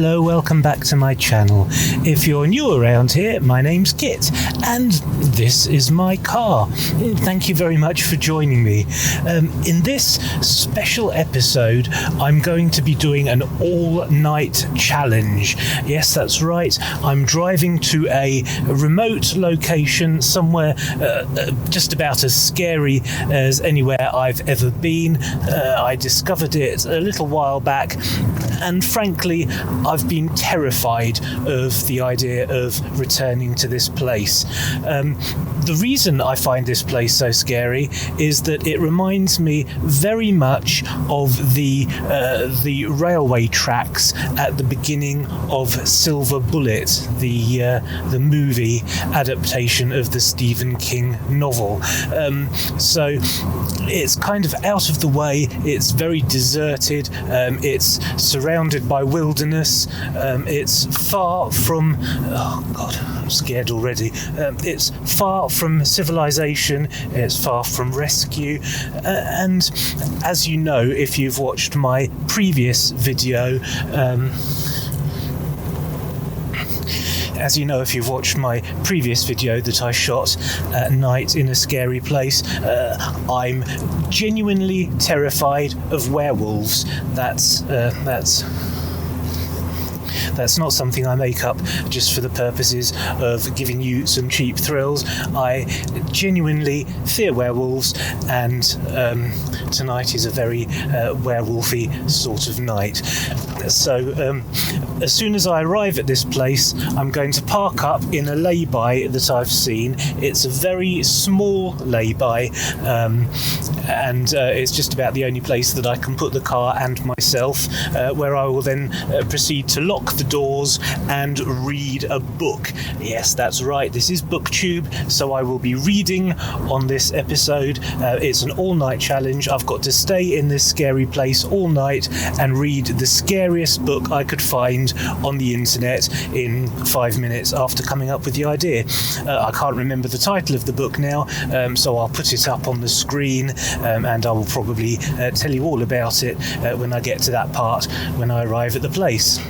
Hello, welcome back to my channel. If you're new around here, my name's Kit, and this is my car. Thank you very much for joining me. In this special episode, I'm going to be doing an all-night challenge. Yes, that's right. I'm driving to a remote location somewhere just about as scary as anywhere I've ever been. I discovered it a little while back, and frankly, I've been terrified of the idea of returning to this place. The reason I find this place so scary is that it reminds me very much of the railway tracks at the beginning of Silver Bullet, the movie adaptation of the Stephen King novel. So it's kind of out of the way. It's very deserted. It's surrounded by wilderness. It's far from... Oh, God, I'm scared already. It's far from civilization. It's far from rescue. And as you know, if you've watched my previous video... As you know, if you've watched my previous video that I shot at night in a scary place, I'm genuinely terrified of werewolves. That's not something I make up just for the purposes of giving you some cheap thrills. I genuinely fear werewolves, and tonight is a very werewolfy sort of night. So as soon as I arrive at this place, I'm going to park up in a lay-by that I've seen. It's a very small lay-by, and it's just about the only place that I can put the car and myself, where I will then proceed to lock the doors and read a book. Yes, that's right, this is BookTube, so I will be reading on this episode. It's an all-night challenge. I've got to stay in this scary place all night and read the scariest book I could find on the internet in 5 minutes after coming up with the idea. I can't remember the title of the book now, so I'll put it up on the screen, and I will probably tell you all about it when I get to that part, when I arrive at the place.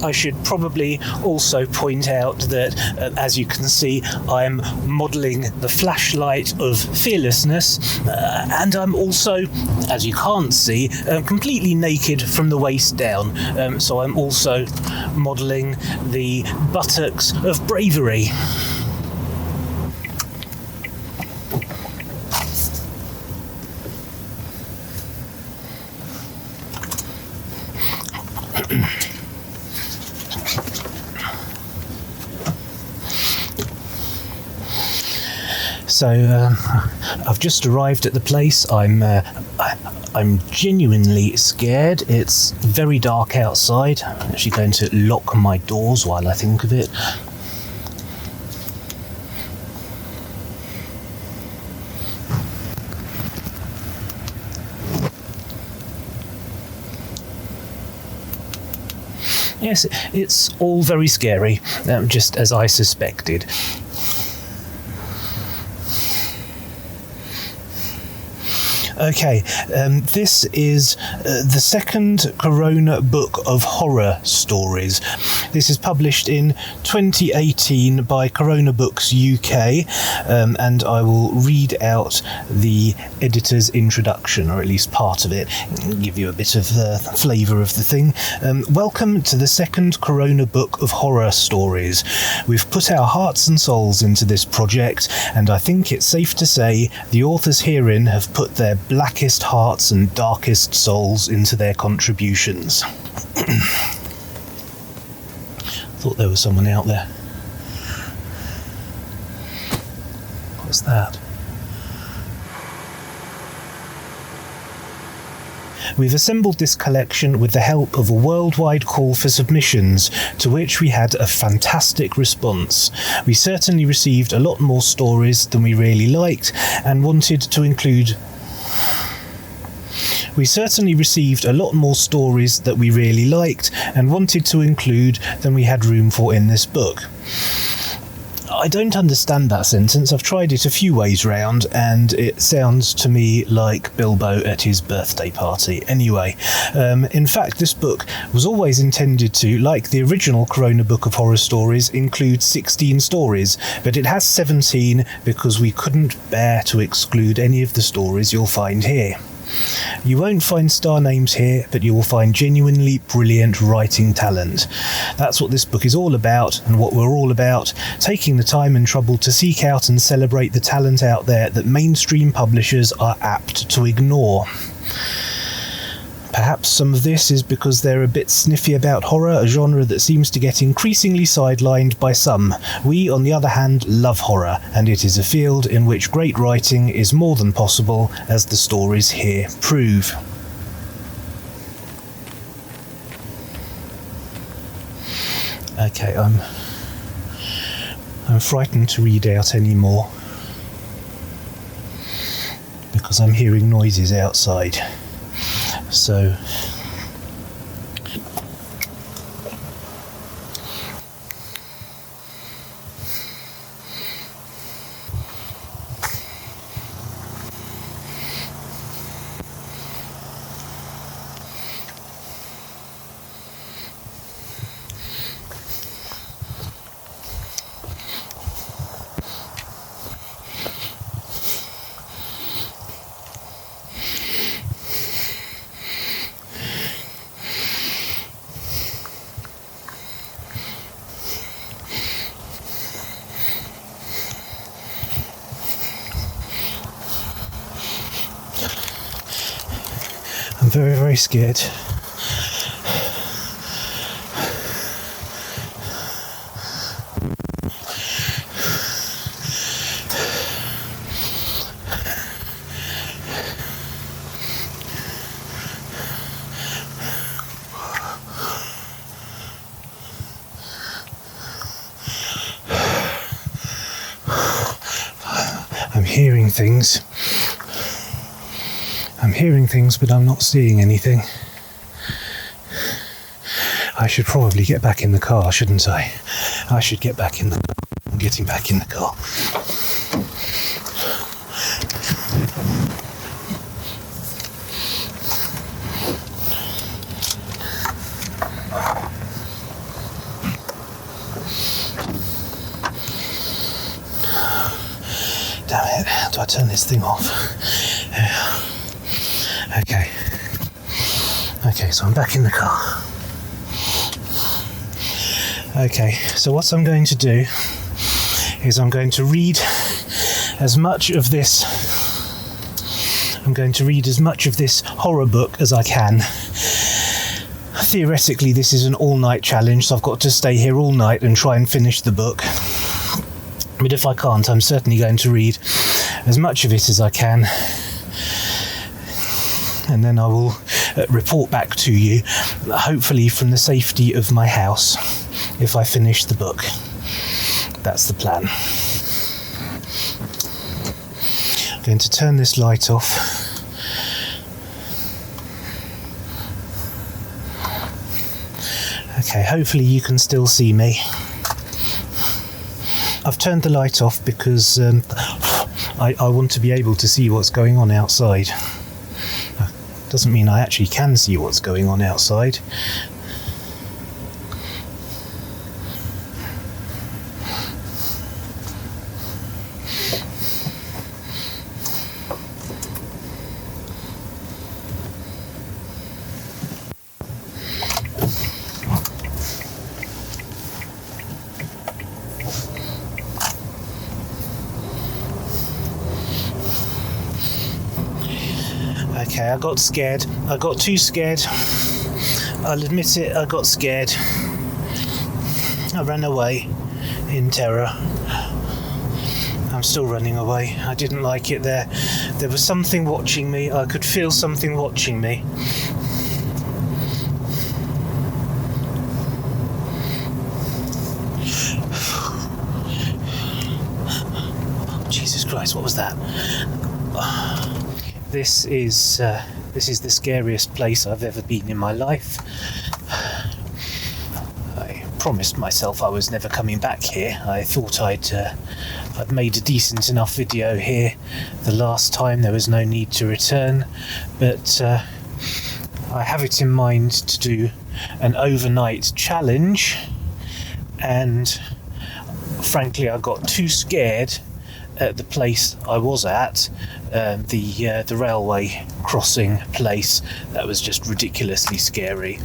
I should probably also point out that, as you can see, I'm modelling the flashlight of fearlessness, and I'm also, as you can't see, completely naked from the waist down. So I'm also modelling the buttocks of bravery. So I've just arrived at the place. I'm genuinely scared. It's very dark outside. I'm actually going to lock my doors while I think of it. Yes, it's all very scary, just as I suspected. Okay, this is the second Corona book of horror stories. This is published in 2018 by Corona Books UK, and I will read out the editor's introduction, or at least part of it, and give you a bit of the flavour of the thing. Welcome to the second Corona book of horror stories. We've put our hearts and souls into this project, and I think it's safe to say the authors herein have put their blackest hearts and darkest souls into their contributions. Thought there was someone out there. What's that? We've assembled this collection with the help of a worldwide call for submissions, to which we had a fantastic response. We certainly received a lot more stories than we really liked and wanted to include... We certainly received a lot more stories that we really liked and wanted to include than we had room for in this book. I don't understand that sentence. I've tried it a few ways round, and it sounds to me like Bilbo at his birthday party. Anyway, in fact, this book was always intended to, like the original Corona Book of Horror Stories, include 16 stories, but it has 17 because we couldn't bear to exclude any of the stories you'll find here. You won't find star names here, but you will find genuinely brilliant writing talent. That's what this book is all about, and what we're all about, taking the time and trouble to seek out and celebrate the talent out there that mainstream publishers are apt to ignore. Perhaps some of this is because they're a bit sniffy about horror, a genre that seems to get increasingly sidelined by some. We, on the other hand, love horror, and it is a field in which great writing is more than possible, as the stories here prove. Okay, I'm frightened to read out any more, because I'm hearing noises outside. So I'm very, very scared. I'm hearing things. I'm hearing things, but I'm not seeing anything. I should probably get back in the car, shouldn't I? I should get back in the car. I'm getting back in the car. Damn it, do I turn this thing off? Okay, so I'm back in the car. Okay, so what I'm going to do is I'm going to read as much of this horror book as I can. Theoretically, this is an all-night challenge, so I've got to stay here all night and try and finish the book. But if I can't, I'm certainly going to read as much of it as I can. And then I will report back to you, hopefully from the safety of my house, if I finish the book. That's the plan. I'm going to turn this light off. Okay, hopefully you can still see me. I've turned the light off because I want to be able to see what's going on outside. Doesn't mean I actually can see what's going on outside. Okay, I got scared. I got too scared. I'll admit it, I got scared. I ran away in terror. I'm still running away. I didn't like it there. There was something watching me. I could feel something watching me. Jesus Christ, what was that? This is the scariest place I've ever been in my life. promised myself I was never coming back here. I thought I'd made a decent enough video here the last time. There was no need to return, but I have it in mind to do an overnight challenge, and frankly I got too scared at the place I was at, the railway crossing place. That was just ridiculously scary.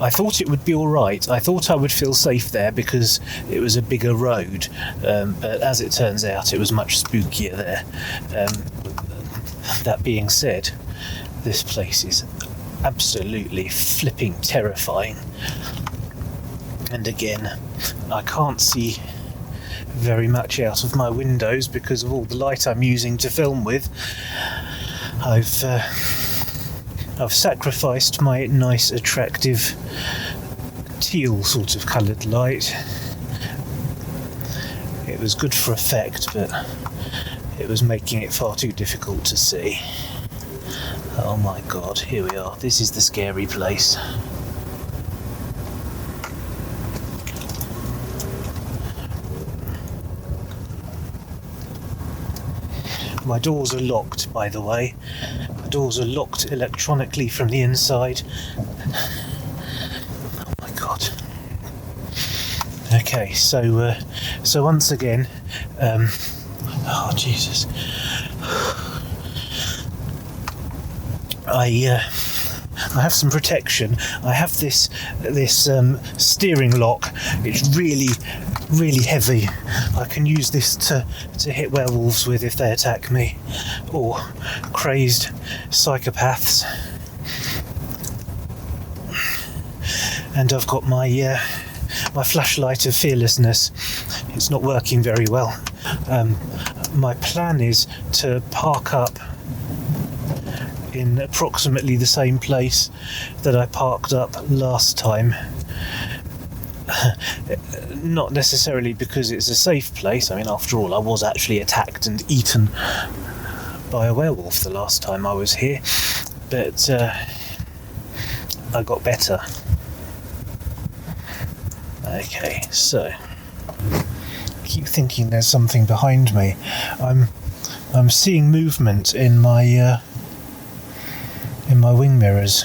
I thought it would be alright. I thought I would feel safe there because it was a bigger road, but as it turns out it was much spookier there. That being said, this place is absolutely flipping terrifying. And again, I can't see very much out of my windows because of all the light I'm using to film with. I've sacrificed my nice, attractive teal sort of coloured light. It was good for effect, but it was making it far too difficult to see. Oh my god, here we are. This is the scary place. My doors are locked, by the way. My doors are locked electronically from the inside. Oh my god. Okay, so once again, oh Jesus. I have some protection. I have this steering lock. It's really heavy. I can use this to hit werewolves with if they attack me, or crazed psychopaths. And I've got my flashlight of fearlessness. It's not working very well. My plan is to park up in approximately the same place that I parked up last time. Not necessarily because it's a safe place. I mean, after all, I was actually attacked and eaten by a werewolf the last time I was here, but I got better. Okay, so I keep thinking there's something behind me. I'm seeing movement in my wing mirrors.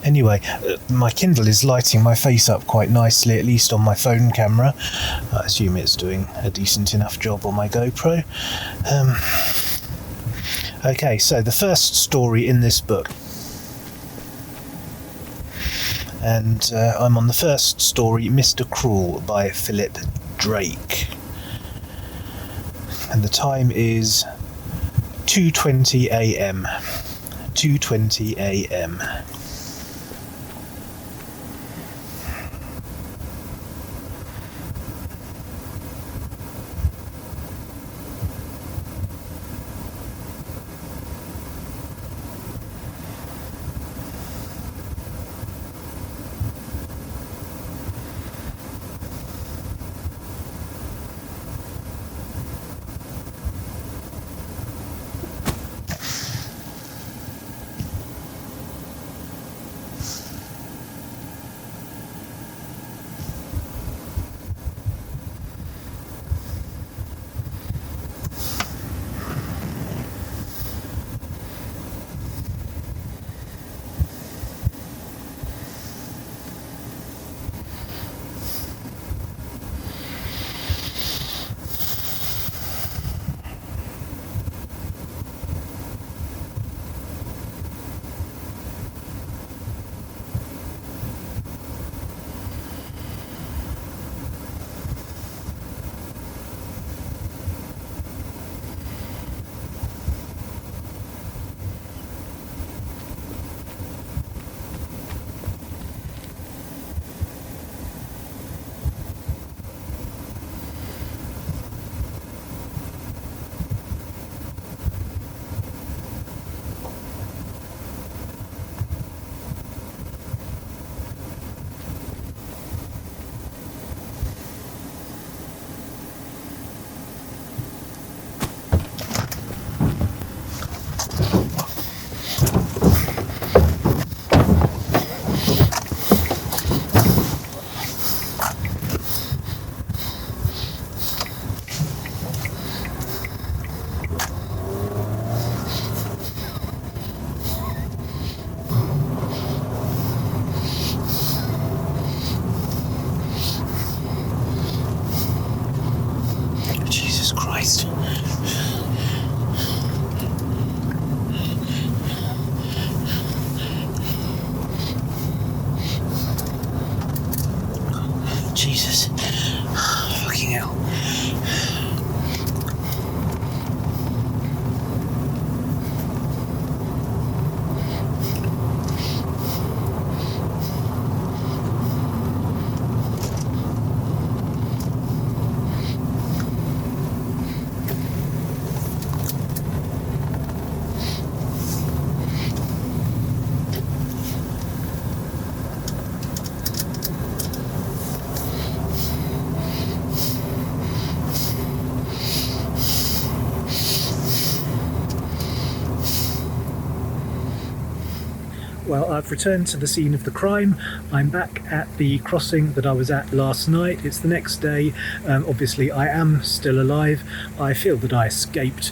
Anyway, my Kindle is lighting my face up quite nicely, at least on my phone camera. I assume it's doing a decent enough job on my GoPro. Okay, so the first story in this book. And I'm on the first story, Mr. Cruel, by Philip Drake. And the time is 2:20 a.m. 2:20 a.m. Christ. Jesus. Fucking hell. Well, I've returned to the scene of the crime. I'm back at the crossing that I was at last night. It's the next day. Obviously, I am still alive. I feel that I escaped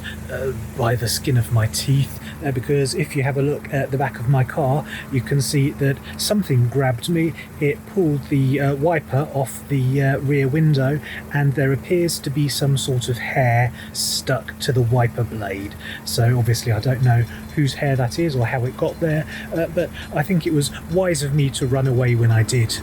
by the skin of my teeth, because if you have a look at the back of my car, you can see that something grabbed me. It pulled the wiper off the rear window, and there appears to be some sort of hair stuck to the wiper blade. So obviously I don't know whose hair that is or how it got there, but I think it was wise of me to run away when I did.